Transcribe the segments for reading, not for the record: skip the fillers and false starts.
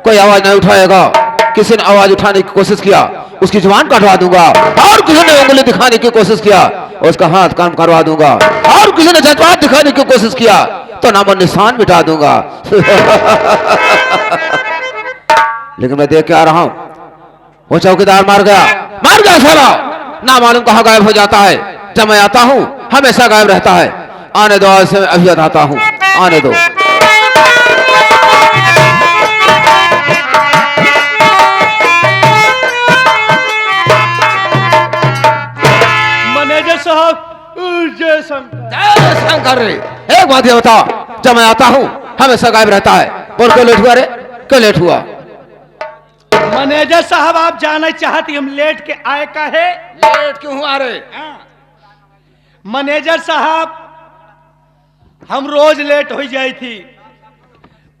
कोई आवाज नहीं उठाएगा। किसी ने आवाज उठाने की कोशिश किया, उसकी जुबान कटवा दूंगा। और किसी ने उंगली दिखाने की कोशिश किया, उसका हाथ काम करवा दूंगा। और किसी ने जज्बात दिखाने की कोशिश किया तो नामो निशान मिटा दूंगा। लेकिन मैं देख के आ रहा हूं, वो चौकीदार मार गया साला। ना मालूम कहां गायब हो जाता है। जब मैं आता हूं हमेशा गायब रहता है। आने दो, आज से मैं अभी आता हूं, आने दो। मैनेजर साहब, जय शंकर रे, एक बात ये बता, जब मैं आता हूं हमेशा गायब रहता है। बोल क्यों लेट हुआ रे, क्यों लेट हुआ? मैनेजर साहब, आप जानना चाहती हम लेट के आए का है? लेट क्यों हुआ रे? मैनेजर साहब, हम रोज लेट हो जाई थी।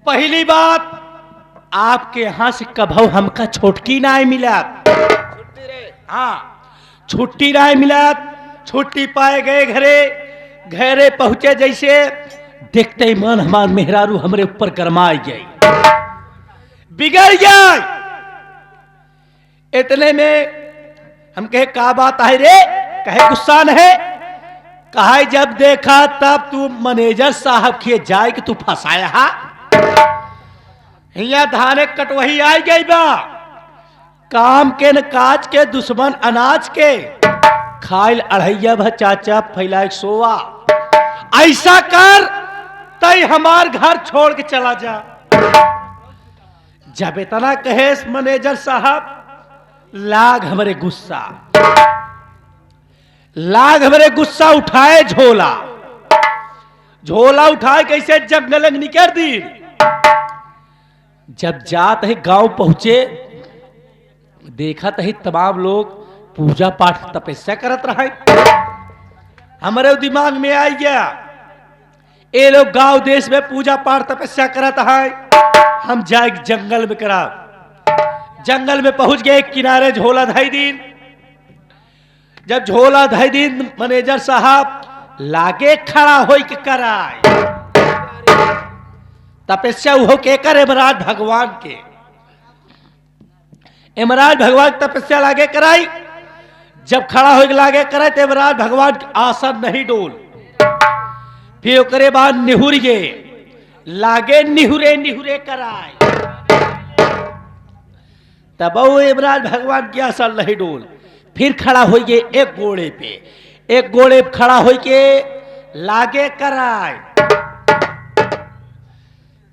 पहली बात, आपके यहां से कभू हमका छुट्टी ना मिला। हाँ, छुट्टी ना मिला। छुट्टी पाए गए घरे पहुंचे, जैसे देखते ही मन हमार मेहरारू हमरे ऊपर गरमाई गई, बिगड़ गया। इतने में हम कहे का बात है रे? कहे गुस्सा न है। कहा जब देखा तब तू मैनेजर साहब के जाए कि तू फंसाया हा। हिया धाने कटवही आई गई बा। काम के न काज के, दुश्मन अनाज के, खाइल अढ़ैया भ चाचा फैलाए सोवा। ऐसा कर तय हमार घर छोड़ के चला जा। जब इतना कहे मैनेजर साहब, लाग हमरे गुस्सा उठाए। झोला उठाए कैसे जंगल निकल दी। जब जात है गांव पहुंचे, देखा ही तमाम लोग पूजा पाठ तपस्या करत रहे। हमारे दिमाग में आ गया, ये लोग गांव देश में पूजा पाठ तपस्या करत है, हम जाए जंगल में करा। जंगल में पहुंच गए, किनारे झोला धाई दिन। जब झोला धाई दिन, मैनेजर साहब लागे खड़ा हो के कराए तपस्या। हो के कर यमराज भगवान के, यमराज भगवान तपस्या लागे कराई। जब खड़ा हो लागे कराए तो यमराज भगवान आसन नहीं डोल। फिर ओकरे बाद निहुर गए, लागे निहुरे कराए। तब यमराज भगवान की आसन नहीं डोल। फिर खड़ा हो गए एक घोड़े पे खड़ा हो के लागे कराए।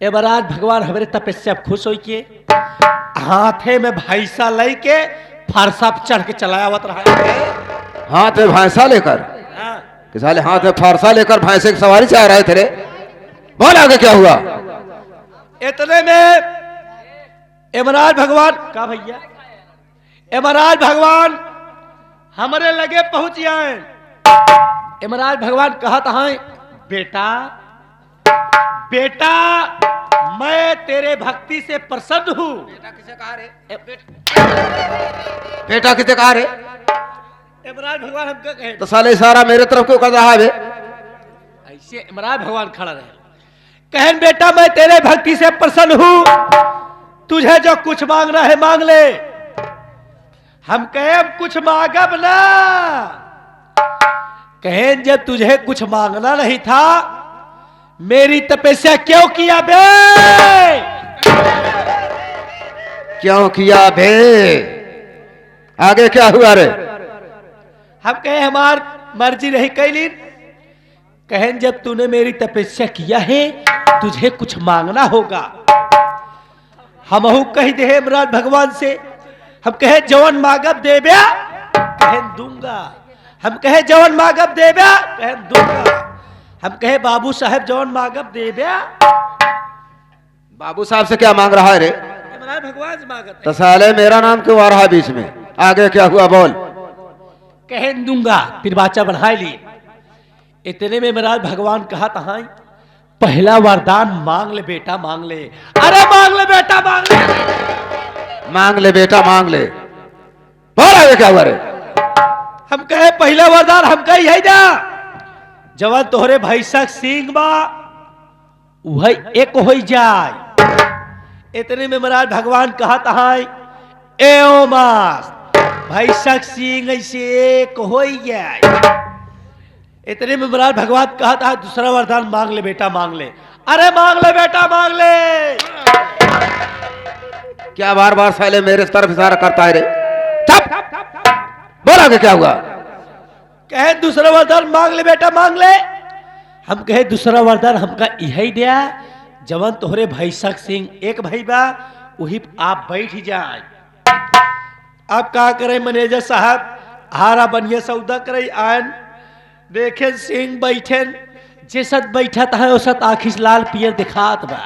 यमराज भगवान हमारे तपस्या खुश हो के हाथे में भैंसा लेके फरसा पे चढ़ के चलायावत रहा। हाथ में भैंसा लेकर? कि साले हाथ में फरसा लेकर भैंसे की सवारी चाह रहे थे रे। बोल आगे क्या हुआ? इतने में यमराज भगवान का भैया, यमराज भगवान हमारे लगे पहुंच जाए। यमराज भगवान कहता है, बेटा मैं तेरे भक्ति से प्रसन्न हूं। बेटा किसे कहा रे? बेटा किसे कहा रे? यमराज भगवान हमको कहे तो साले इशारा मेरे तरफ क्यों कर रहा है बे? ऐसे यमराज भगवान खड़ा रहे, कहन बेटा मैं तेरे भक्ति से प्रसन्न हूं, तुझे जो कुछ मांगना है मांग ले। हम कहे कुछ मांगब ना। कहे जब तुझे कुछ मांगना नहीं था, मेरी तपस्या क्यों किया बे? क्यों किया बे? आगे क्या हुआ रे? हम कहे हमार मर्जी नहीं कैली। कहें जब तूने मेरी तपस्या किया है, तुझे कुछ मांगना होगा। हमहू कही दे यमराज भगवान से, हम कहे जवन मांगब देब्या, कहें दूंगा। हम कहे जवन मांगब देब्या, कहें दूंगा। हम कहे बाबू साहब जवन मांगब देब्या। बाबू साहब से क्या मांग रहा है रे? यमराज भगवान से मांगत। तो साले मेरा नाम क्यों आ रहा है बीच में? आगे क्या हुआ बोल? कह दूंगा फिर बाचा बढ़ा ली। इतने में महाराज भगवान कहा था पहला वरदान मांग ले बेटा मांग ले। अरे मांग ले बेटा मांग ले, मांग ले बेटा मांग ले। बोल आगे क्या हुआ रे? हम कहे पहला वरदान हम कही है जा जवन तोहरे भैंसा सिंह बा वही एक हो जाए। इतने में महाराज भगवान कहा था एओ मास भैंसा सिंह ऐसे एक हो जाए। इतने में महाराज भगवान कहा था दूसरा वरदान मांग ले बेटा मांग ले। अरे मांग ले बेटा मांग ले। क्या बार बार साले मेरे तरफ इशारा करता है रे? चुप। बोल आगे क्या हुआ? कहे दूसरा वरदान मांग ले बेटा मांग ले। हम कहे दूसरा वरदान हमका यही दिया जवन तोहरे भैंसा सिंह एक भाई बा वही आप बैठ जाए। आप का करे मैनेजर साहब हारा बनिए सौदा करे आन देखे सिंह बैठे जैसत बैठा था औसत आखिस लाल पियर दिखात बा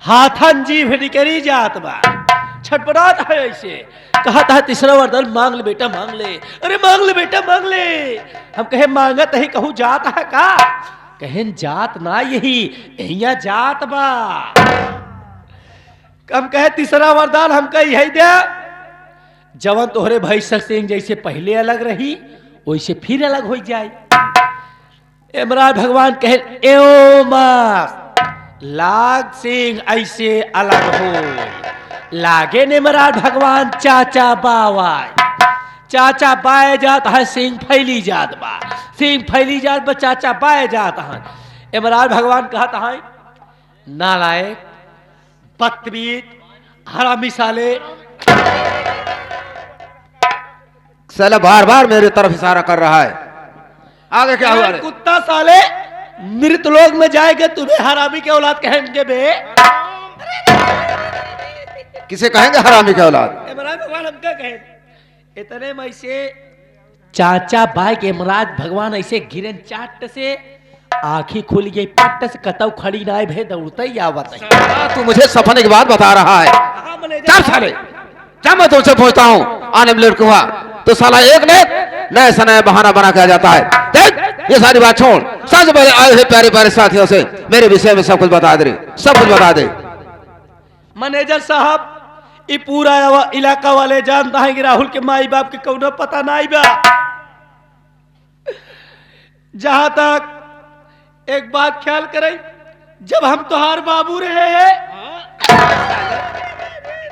हाथन जीभ निकरी जात बा छटपटात है ऐसे। कहा था तीसरा वरदान मांग ले बेटा मांग ले। अरे मांग ले बेटा मांग ले। हम कहे मांगत है कहूँ जात है का? कहें जात ना यही यहाँ जात बा। हम कहे तीसरा वरदान हमका यही दे जवन तोहरे भैंसा सिंह जैसे पहले अलग रही वैसे फिर अलग हो जाए। महाराज भगवान कहे एओ मास लाग सिंह ऐसे अलग हो लागे ने महाराज भगवान चाचा बावाय चाचा बाए जात है सिंह फैली जात बा सिंह फैली जात बा चाचा बाए जात है। महाराज भगवान कहता है नालायक बदतमीज हरामी साले। साला बार बार मेरे तरफ इशारा कर रहा है। आगे क्या हुआ रे? कुत्ता साले मृत लोग में जाएगा तुम्हें हरामी के औलाद कहेंगे बे। किसे कहेंगे हरामी के औलाद? महाराज भगवान हमका कहे इतने में ऐसे चाचा बाई के महाराज भगवान ऐसे गिरन चाट से आंखी खुल गई पट्ट से कतौ खड़ी ना भे दौड़ते ही आवत है। तू मुझे सपने की बात बता रहा है? चल साले जब मैं तुमसे पूछता हूँ आने में लड़का हुआ तो साला एक ने नए से नया बहाना बना के आ जाता है। देख ये सारी बात छोड़ सबसे पहले आए हुए प्यारे प्यारे साथियों से मेरे विषय में सब कुछ बता दे सब कुछ बता दे। मैनेजर साहब ये पूरा इलाका वाले जानता है कि राहुल के माई बाप के कौनो पता नहीं बा। जहां तक एक बात ख्याल करें जब हम तोहार बाबू रहे हैं।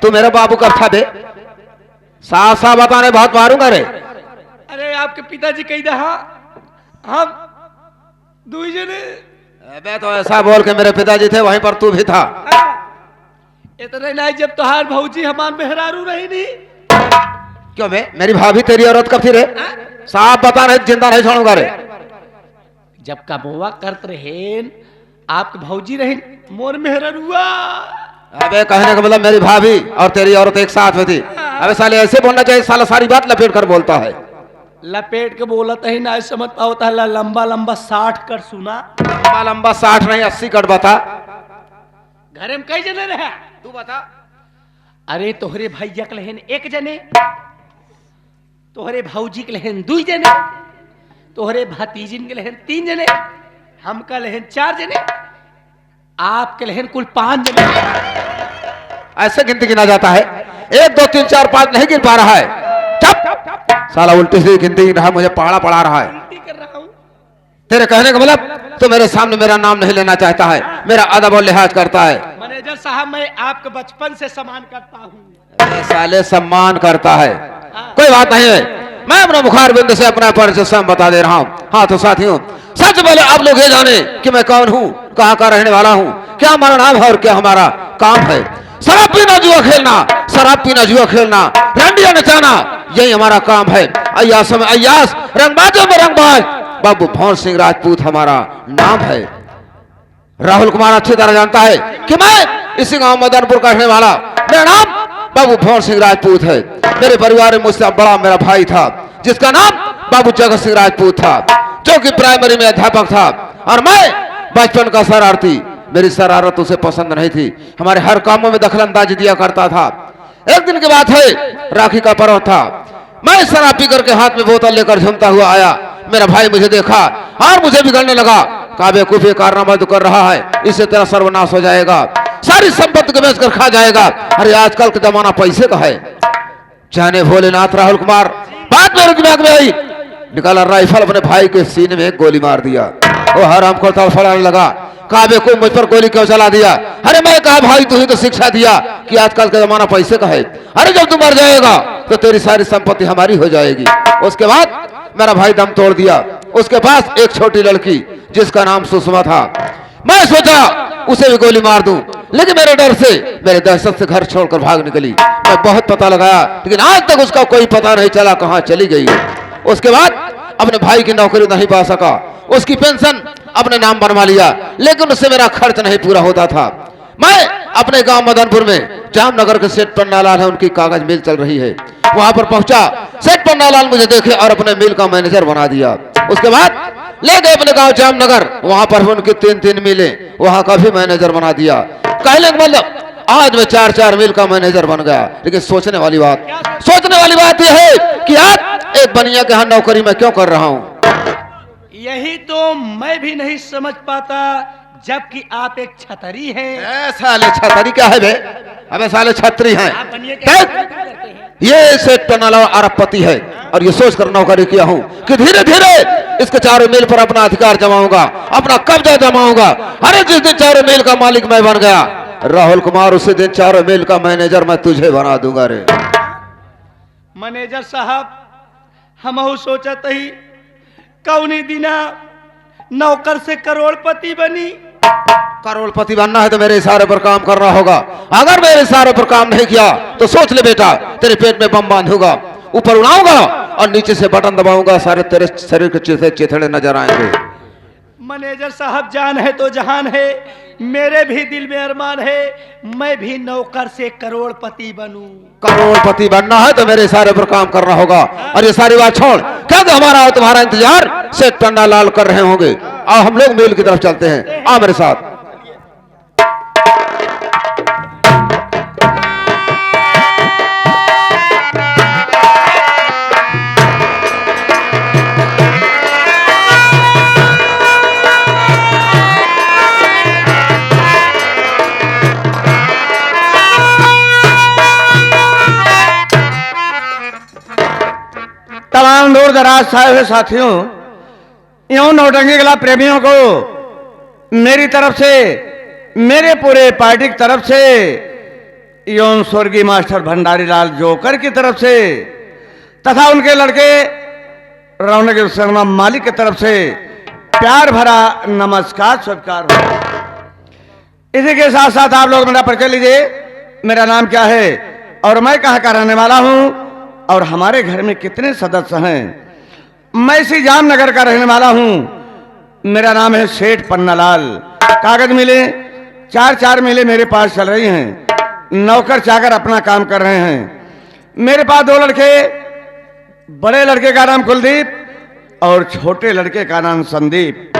तू मेरा बाबू कब था बे? साफ साफ बताने बहुत मारूंगा रे। अरे आपके पिताजी कही दहा हम दुई जने। मैं तो ऐसा बोल के मेरे पिताजी थे वहीं पर तू भी था। इतने नहीं जब तोहार भौजी हमार मेहरारू रही नहीं। क्यों बे मेरी भाभी तेरी औरत कब थी रे? साफ बता नहीं जिंदा नहीं छोड़ूंगा रे। जब कमोवा करते रहे आपके भौजी रहे मोर मेहरारुआ। अबे कहने का मतलब मेरी भाभी और तेरी औरत एक साथ में थी। अबे साले ऐसे बोलना चाहिए साला सारी बात लपेट कर बोलता है। लपेट के बोलता है ना समझ पाता है लंबा लंबा 60 कर सुना। लंबा लंबा 60 नहीं 80 कट बता। घर में कई जने रहे तू बता। अरे तोहरे भैया के लहन एक जने तोहरे भौजी के लहन 2 जने तोहरे भतीजिन के लहन 3 जने हमका लहन 4 जने आपके लहन कुल 5 जने। ऐसे गिनती गिना जाता है 1 2 3 4 5 नहीं गिन पा रहा है। चुप साला उल्टी सीधी गिनती रहा मुझे पहाड़ा पढ़ा रहा है। कर रहा हूं तेरे कहने का मतलब तो मेरे सामने मेरा नाम नहीं लेना चाहता है मेरा अदब और लिहाज करता है। मैनेजर साहब मैं आपके बचपन से सम्मान करता हूं। साले सम्मान करता है कोई बात नहीं है। मैं अपना मुखार बिंद से अपना परिचय बता दे रहा हूँ। हाँ तो साथियों सबसे पहले आप लोग ये जाने कि मैं कौन हूँ कहाँ का रहने वाला हूँ क्या हमारा नाम है और क्या हमारा काम है। शराब पीना जुआ खेलना शराब पीना जुआ खेलना रंडिया नचाना यही हमारा काम है। अय्यास में अय्यास रंगबाजों में रंगबाज बाबू भौर सिंह राजपूत हमारा नाम है। राहुल कुमार अच्छी तरह जानता है कि मैं इसी गांव मदनपुर का रहने वाला मेरा नाम बाबू भौर सिंह राजपूत है। मेरे परिवार में मुझसे बड़ा मेरा भाई था जिसका नाम बाबू जगत सिंह राजपूत था जो कि प्राइमरी में अध्यापक था और मैं बचपन का शरारती। मेरी शरारत उसे पसंद नहीं थी हमारे हर कामों में दखलंदाजी दिया करता था। एक दिन की बात है राखी का पर्व था मैं शराब पी करके हाथ में बोतल लेकर झूमता हुआ आया। मेरा भाई मुझे देखा और मुझे बिगड़ने लगा। कहा बेवकूफ ये कारनामा तो कर रहा है, इससे तेरा सर्वनाश हो जाएगा, सारी संपत्ति को बेच कर खा जाएगा। अरे आजकल का जमाना पैसे का है। जाने भोलेनाथ राहुल कुमार बात मेरे दिमाग में आई, निकाला राइफल, अपने भाई के सीने में एक गोली मार दिया। वो हराम को तड़फड़ाने लगा। कहा बेवकूफ मुझ पर गोली क्यों चला दिया? अरे मैं कहा भाई तू ही तो शिक्षा दिया कि आजकल का जमाना पैसे का है। अरे जब तू मर जाएगा तो तेरी सारी संपत्ति हमारी हो जाएगी। उसके बाद मेरा भाई दम तोड़ दिया। उसके पास एक छोटी लड़की जिसका नाम सुषमा था। मैं सोचा उसे भी गोली मार दूं, लेकिन मेरे डर से, मेरे दहशत से घर छोड़कर भाग निकली। मैं बहुत पता लगाया, लेकिन आज तक उसका कोई पता नहीं चला कहां चली गई। उसके बाद अपने भाई की नौकरी नहीं पा सका। उसकी पेंशन अपने नाम बनवा लिया, लेकिन उससे मेरा खर्च नहीं पूरा होता था। मैं अपने गांव मदनपुर में जामनगर के सेठ पन्नालाल है, उनकी कागज मिल चल रही है, वहां पर पहुंचा। सेठ पन्नालाल मुझे देखे और अपने मिल का मैनेजर बना दिया। उसके बाद ले गए अपने गांव जामनगर, वहां पर उनकी 3-3 मिलें, वहां का भी मैनेजर बना दिया। कहने का मतलब आज मैं 4-4 मिल का मैनेजर बन गया। लेकिन सोचने वाली बात यह है कि आज एक बनिया के यहाँ नौकरी में क्यों कर रहा हूँ। यही तो मैं भी नहीं समझ पाता, जबकि आप एक छतरी हैं। साले छतरी क्या है बे? अबे साले छतरी हैं। आप बनिए क्या करते हैं? ये सेठ पन्नालाल अरबपति है और ये सोचकर नौकरी किया हूँ कि धीरे धीरे इसके चारों मिल पर अपना अधिकार जमाऊंगा, अपना कब्जा जमाऊंगा। अरे जिस दिन चारों मिल का मालिक मैं बन गया राहुल कुमार, उसी दिन चारों मिल का मैनेजर मैं तुझे बना दूंगा। रे मैनेजर साहब, हम सोचत ही कौनी दिना नौकर से करोड़पति बनी। करोड़पति बनना है तो मेरे इशारे पर काम करना होगा। अगर मेरे इशारे पर काम नहीं किया तो सोच ले बेटा, तेरे पेट में बम बांधूंगा, ऊपर उड़ाऊंगा और नीचे से बटन दबाऊंगा, सारे तेरे शरीर के चीथे चिथड़े नजर आएंगे। मैनेजर साहब, जान है तो जहान है, मेरे भी दिल में अरमान है मैं भी नौकर से करोड़पति बनूं। करोड़पति बनना है तो मेरे इशारे पर काम करना होगा। और ये सारी बात छोड़, क्या हमारा और तुम्हारा इंतजार सेठ पन्नालाल कर रहे होंगे। आओ हम लोग मिल की तरफ चलते हैं, आओ मेरे साथ। तमाम दूर दराज साहे साथियों, यूं नौटंकी कला प्रेमियों को मेरी तरफ से, मेरे पूरे पार्टी की तरफ से, यूं स्वर्गीय मास्टर भंडारी लाल जोकर की तरफ से तथा उनके लड़के रौनक शर्मा मालिक की तरफ से प्यार भरा नमस्कार स्वीकार हो। इसी के साथ साथ आप लोग मेरा परिचय लीजिए। मेरा नाम क्या है और मैं कहाँ का रहने वाला हूँ और हमारे घर में कितने सदस्य हैं। मैं इसी जामनगर का रहने वाला हूं। मेरा नाम है सेठ पन्नालाल। कागज मिले 4-4 मिले मेरे पास चल रही हैं, नौकर चाकर अपना काम कर रहे हैं। मेरे पास 2 लड़के, बड़े लड़के का नाम कुलदीप और छोटे लड़के का नाम संदीप।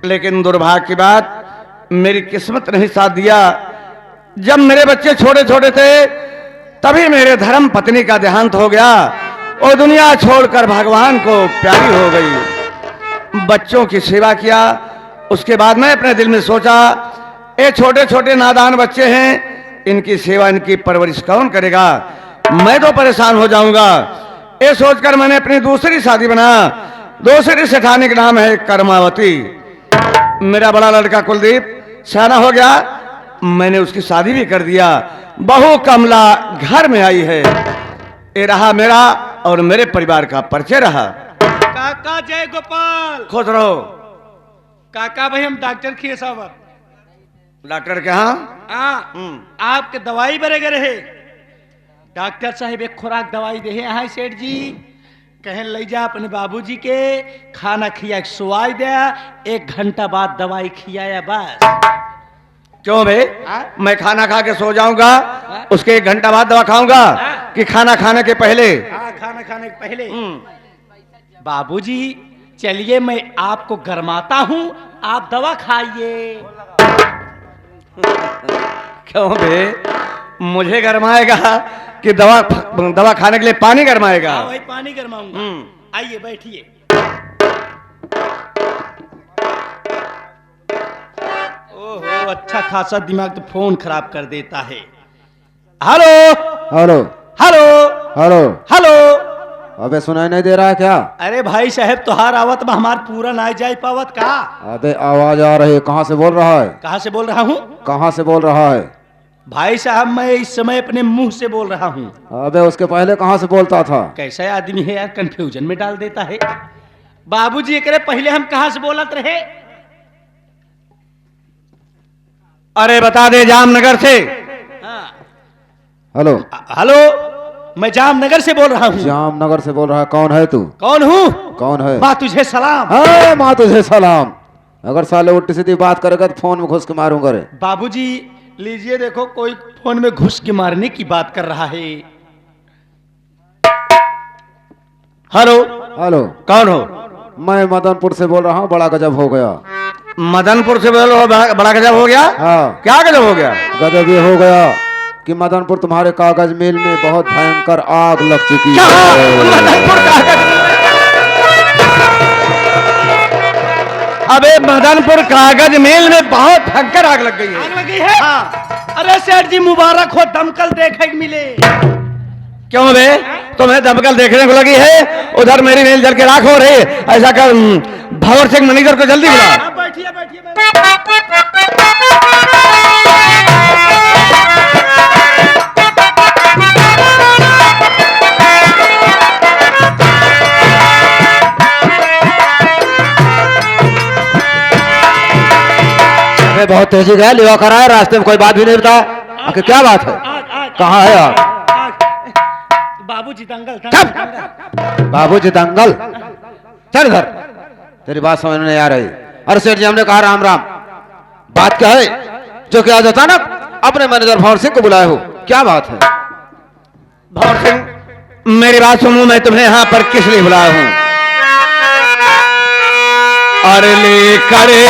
लेकिन दुर्भाग्य की बात, मेरी किस्मत नहीं साथ दिया। जब मेरे बच्चे छोटे छोटे थे तभी मेरे धर्म पत्नी का देहांत हो गया और दुनिया छोड़कर भगवान को प्यारी हो गई। बच्चों की सेवा किया, उसके बाद मैं अपने दिल में सोचा ये छोटे छोटे नादान बच्चे हैं, इनकी सेवा, इनकी परवरिश कौन करेगा, मैं तो परेशान हो जाऊंगा। ये सोचकर मैंने अपनी दूसरी शादी बना। दूसरी सेठानी का नाम है कर्मावती। मेरा बड़ा लड़का कुलदीप सियाना हो गया, मैंने उसकी शादी भी कर दिया। बहू कमला घर में आई है। ये रहा मेरा और मेरे परिवार का परिचय रहा। काका जय गोपाल। खुश रहो। काका भाई, हम डॉक्टर खिए साहब। डॉक्टर के यहाँ आपके दवाई बरेगे रहे। डॉक्टर साहब एक खुराक दवाई दे हैं सेठ जी, कहें ले जा अपने बाबूजी के, खाना खिया सुवाई दिया, 1 घंटा बाद दवाई खियाया बस। क्यों बे? मैं खाना खा के सो जाऊंगा, उसके 1 घंटा बाद दवा खाऊंगा कि खाना खाने के पहले? खाना खाने के पहले। बाबूजी चलिए मैं आपको गरमाता हूं, आप दवा खाइए। क्यों बे? मुझे गरमाएगा कि दवा खाने के लिए पानी गरमाएगा। हाँ भाई पानी गरमाऊंगा। आइए बैठिए। ओहो अच्छा खासा दिमाग तो फोन खराब कर देता है। Hello hello hello hello. Hello. अबे सुनाई नहीं दे रहा है क्या? अरे भाई साहब तोहार आवत में हमार पूरा ना जाए पावत का। अबे आवाज आ रही है, कहाँ से बोल रहा है? कहाँ से बोल रहा हूँ? कहाँ से बोल रहा है? भाई साहब मैं इस समय अपने मुंह से बोल रहा हूँ। अबे उसके पहले कहाँ से बोलता था? कैसा आदमी है यार, कंफ्यूजन में डाल देता है। बाबूजी एकरे पहले हम कहाँ से बोलत रहे? अरे बता दे, जामनगर से। हाँ। हेलो हेलो मैं जामनगर से बोल रहा हूँ। जामनगर से बोल रहा है? कौन है तू? कौन हूँ? कौन है? माँ तुझे सलाम। हाँ माँ तुझे सलाम। अगर साले उल्टी सीधी बात करेगा तो फोन में घुस के मारूंगा रे। बाबूजी लीजिए देखो, कोई फोन में घुस के मारने की बात कर रहा है। हेलो हेलो, कौन हो? मैं मदनपुर से बोल रहा हूँ। बड़ा गजब हो गया। मदनपुर से बोल रहे हो? बड़ा गजब हो गया? हाँ क्या गजब हो गया? गजब ये हो गया कि मदनपुर तुम्हारे कागज मिल में बहुत भयंकर आग लग चुकी क्या? है। मदनपुर कागज, अबे मदनपुर कागज मिल में बहुत भयंकर आग लग गई है। आग लगी है? हाँ। अरे सेठ जी मुबारक हो, दमकल देखे के मिले। क्यों बे, तुम्हें दमकल देखने को लगी है? उधर मेरी मिल जल के राख हो रही है। ऐसा कर भंवर सिंह मैनेजर को जल्दी बुला। हाँ, बैठिए बैठिए बहुत तेजी गया, लेवा करा है, रास्ते में कोई बात भी नहीं बता। आखिर क्या बात है? कहाँ है आप? बाबूजी दंगल। बाबूजी दंगल? चल इधर, तेरी बात समझ में नहीं आ रही। अरे सेठ जी हमने कहा राम राम। बात क्या है जो कि आज अचानक अपने मैनेजर भंवर सिंह को बुलाए हो? क्या बात है? भंवर सिंह मेरी बात सुनो, मैं तुम्हें यहाँ पर किस लिए बुलाया हूँ? अरे ले करे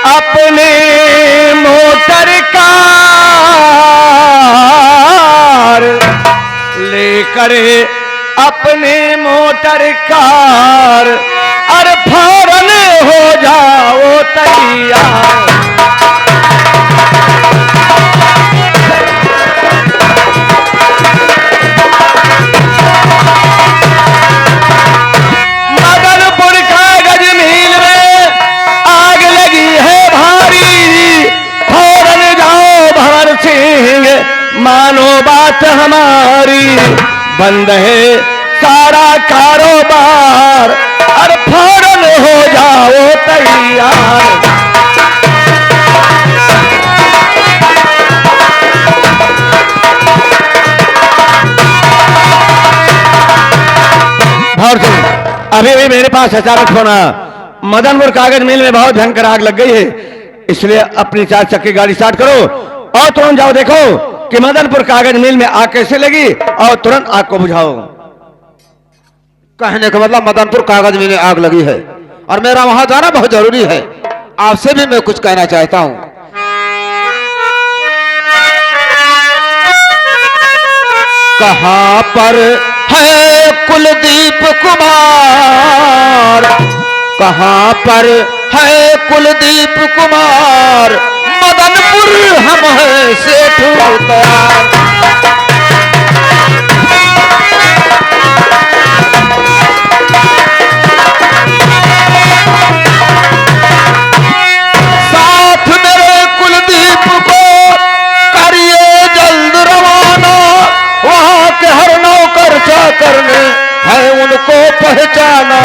अपने मोटर कार, ले करे अपने मोटर कार, अरे फौरन हो जाओ तैयार। मदनपुर कागज मिल में आग लगी है भारी, फौरन जाओ भंवर सिंह मानो बात हमारी, बंद है सारा कारोबार, अरे फौरन हो जाओ तैयार। भंवर सिंह अभी भी मेरे पास अचानक होना, मदनपुर कागज मिल में बहुत भयंकर आग लग गई है, इसलिए अपनी 4 चक्की गाड़ी स्टार्ट करो और तुरंत जाओ देखो कि मदनपुर कागज मिल में आग कैसे लगी और तुरंत आग को बुझाओ। कहने का मतलब मदनपुर कागज मिल में आग लगी है और मेरा वहां जाना बहुत जरूरी है। आपसे भी मैं कुछ कहना चाहता हूं। कहां पर है कुलदीप कुमार? कहां पर है कुलदीप कुमार? मदनपुर हम है सेठ तैयार। साथ मेरे कुलदीप को करिए जल्द रवाना, वहां के हर नौकर चाकर ने है उनको पहचाना।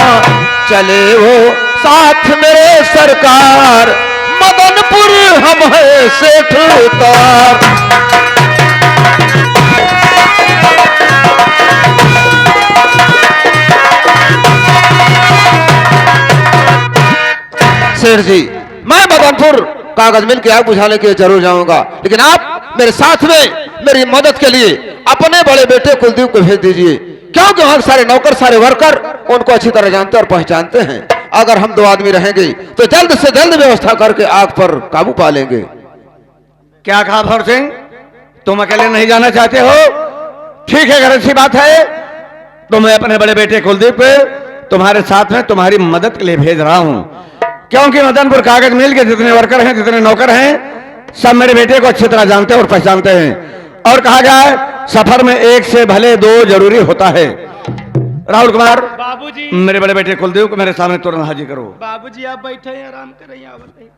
चले वो साथ मेरे सरकार, मदनपुर हम है सेठ उतार। सेठ जी मैं मदनपुर कागज मिल के आग बुझाने के लिए जरूर जाऊंगा, लेकिन आप मेरे साथ में मेरी मदद के लिए अपने बड़े बेटे कुलदीप को भेज दीजिए, क्योंकि वहां सारे नौकर सारे वर्कर उनको अच्छी तरह जानते और पहचानते हैं। अगर हम 2 आदमी रहेंगे तो जल्द से जल्द व्यवस्था करके आग पर काबू पा लेंगे। क्या कहा भंवर सिंह? तुम अकेले नहीं जाना चाहते हो? ठीक है, अगर अच्छी बात है तो मैं अपने बड़े बेटे कुलदीप को तुम्हारे साथ में तुम्हारी मदद के लिए भेज रहा हूं, क्योंकि मदनपुर कागज मिल के जितने वर्कर हैं, जितने नौकर हैं, सब मेरे बेटे को अच्छी तरह जानते हैं और पहचानते हैं। और कहा गया है सफर में एक से भले दो जरूरी होता है। राहुल कुमार, बाबूजी, मेरे बड़े बेटे कुलदीप को मेरे सामने तुरंत हाजिर करो। बाबूजी आप बैठे हैं, आराम करें, यहाँ बताइए।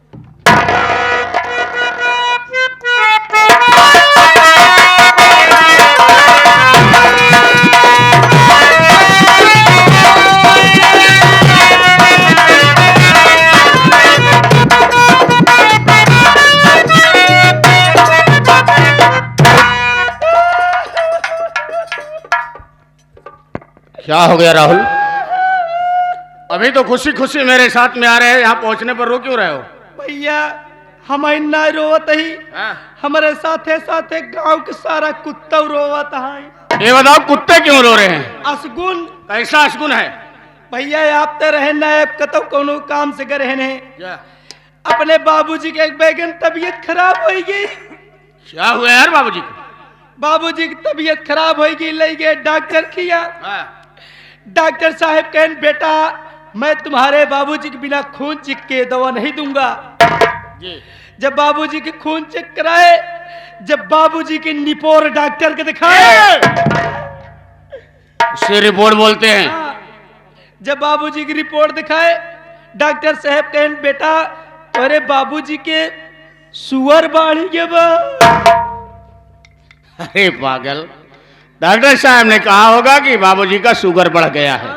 क्या हो गया राहुल? अभी तो खुशी खुशी मेरे साथ में आ रहे हैं, यहाँ पहुंचने पर रो क्यों रहे हो? भैया हम ना रोवत ही, हमारे साथे साथे गांव के सारा कुत्ता रोवत है। ये बताओ कुत्ते क्यों रो रहे हैं? असगुन। कैसा असगुन है? भैया आप तो रहे ना कतो कोनो काम से गए हैं, अपने बाबूजी के एक बैगन तबीयत खराब हो गई। क्या हुआ यार बाबूजी को? बाबूजी की तबीयत खराब हो गई, ले गए डॉक्टर किया। डॉक्टर साहब कहन बेटा मैं तुम्हारे बाबूजी के बिना खून चेक के दवा नहीं दूंगा। जब बाबूजी के खून चेक कराए, जब बाबूजी के निपोर डॉक्टर के दिखाए, उसे रिपोर्ट बोलते हैं। जब बाबूजी की रिपोर्ट दिखाए, डॉक्टर साहब कहन बेटा तुम्हारे बाबूजी के सुअर बाढ़ी के बा। अरे पागल, डॉक्टर साहब ने कहा होगा कि बाबूजी का शुगर बढ़ गया है।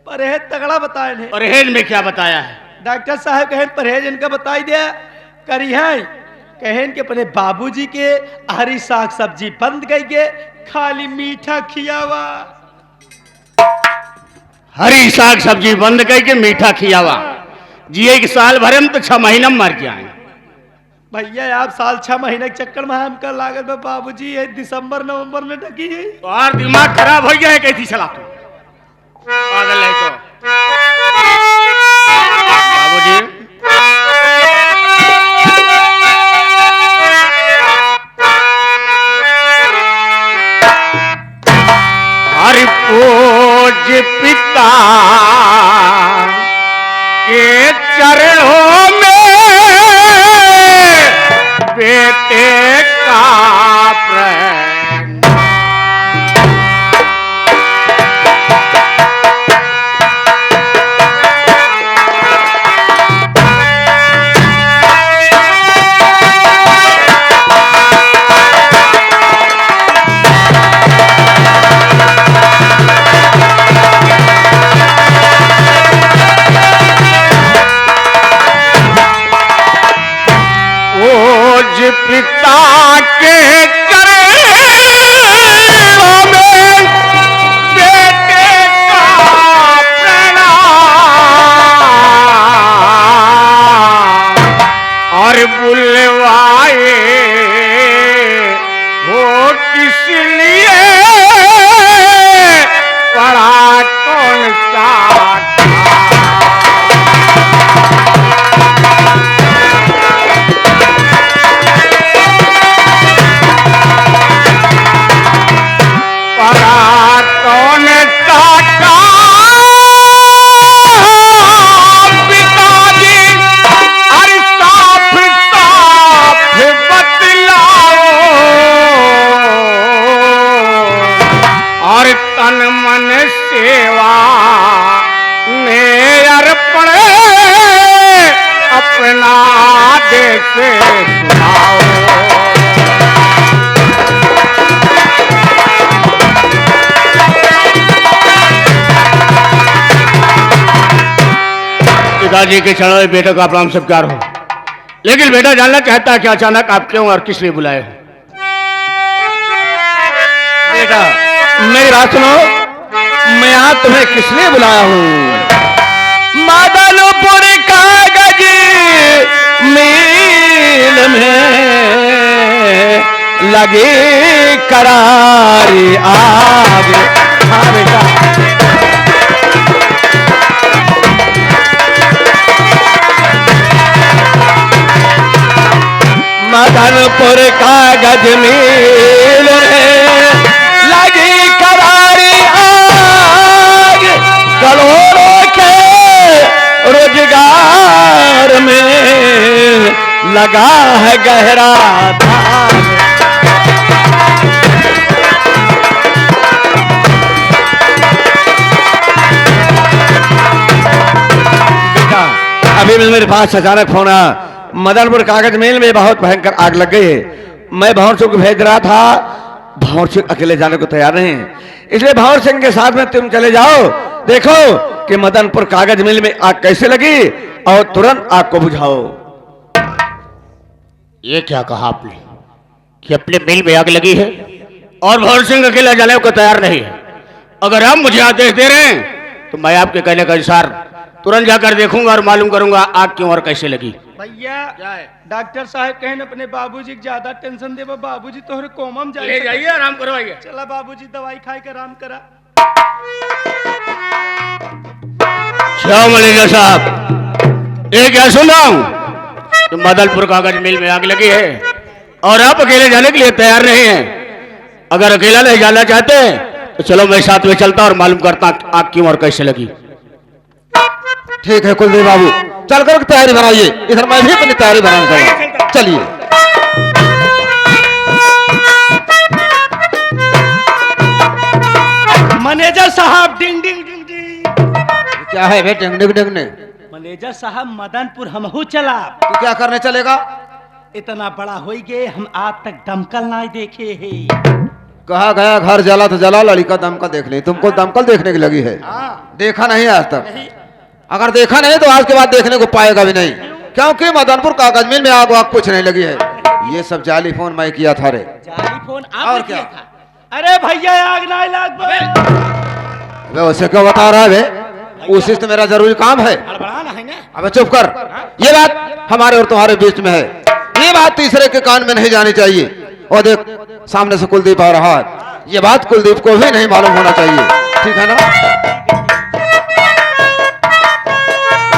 परहेज तगड़ा बताए ने। परहेज में क्या बताया है? डॉक्टर साहब कहें परहेज इनका बताई दिया करी है, कहें कि अपने बाबूजी के हरी साग सब्जी बंद गई के, खाली मीठा खियावा। हरी साग सब्जी बंद करके मीठा खियावा। जी एक साल भरे में तो 6 महीना में मर जाए। भैया आप साल 6 महीने के चक्कर में हमका लागत में बाबूजी ये दिसंबर नवंबर में ढकी है। तो और दिमाग खराब हो गया है, कैसी चला तू? पागल है तो बाबूजी। हरि पूज पिता के चरणों में बेटे का प्रेम। पिता के चरणों में बेटे का प्रणाम, और बुलवाए वो किस लिए, पढ़ा कौन सा पिताजी के चरणों में बेटे का प्रणाम सत्कार हो। लेकिन बेटा जानना चाहता है कि अचानक आप क्यों और किस लिए बुलाए हो? बेटा मेरी बात सुनो, मैं आज तुम्हें किस लिए बुलाया हूँ? मदनपुर कागज मिल में लगे करारी आग। हाँ बेटा, मदनपुर कागज कागज मिल में लगी करारी आग, करोड़ों के रोजगार में लगा है गहरा दाग। अभी मेरे पास अचानक फोन आया, मदनपुर कागज मिल में बहुत भयंकर आग लग गई है। मैं भंवर सिंह को भेज रहा था, भंवर सिंह अकेले जाने को तैयार नहीं है, इसलिए भंवर सिंह के साथ में तुम चले जाओ, देखो कि मदनपुर कागज मिल में आग कैसे लगी और तुरंत आग को बुझाओ। ये क्या कहा आपने कि अपने मिल में आग लगी है और भंवर सिंह अकेला जाने को तैयार नहीं है? अगर आप मुझे आदेश दे रहे हैं तो मैं आपके कहने का अनुसार तुरंत जाकर देखूंगा और मालूम करूंगा आग क्यों और कैसे लगी। भैया डॉक्टर साहब कहें अपने बाबूजी को ज्यादा टेंशन देबो, बाबूजी तोहरे कोमा में ले जाइए, आराम करवाइए। चला बाबूजी दवाई खाए के आराम करा। क्या मैनेजर साहब, ये क्या सुन रहा हूँ तो मदनपुर कागज मिल में आग लगी है और आप अकेले जाने के लिए तैयार नहीं हैं। अगर अकेला नहीं जाना चाहते तो चलो मैं साथ में चलता और मालूम करता आग क्यों और कैसे लगी। ठीक है कुलदीप बाबू, चल कर तैयारी बनाइए, इधर मैं भी अपनी तैयारी बनाने चला। चलिए। मैनेजर साहब डिंग डिंग डिंग डिंग। क्या है बे डिंग डिंग डिंग ने? मैनेजर साहब मदनपुर हमहू चला। तू क्या करने चलेगा? इतना बड़ा हो गए हम आज तक दमकल ना देखे है। कहा गया घर जला तो जला, लड़का दमकल देख ले। तुमको दमकल देखने की लगी है? देखा नहीं आज तक। अगर देखा नहीं तो आज के बाद देखने को पाएगा भी नहीं, क्योंकि मदनपुर कागज मिल में आग वाग कुछ नहीं लगी है। ये सब जाली फोन मैं किया था रे। जाली फोन आप और किया क्या था? अरे भैया आग ना लग वे उसे क्यों बता रहा है? उसी से मेरा जरूरी काम है। हड़बड़ाना है ना। अबे चुप कर, ये बात हमारे और तुम्हारे बीच में है, ये बात तीसरे के कान में नहीं जानी चाहिए। और देख सामने से कुलदीप आ रहा है, ये बात कुलदीप को भी नहीं मालूम होना चाहिए, ठीक है ना?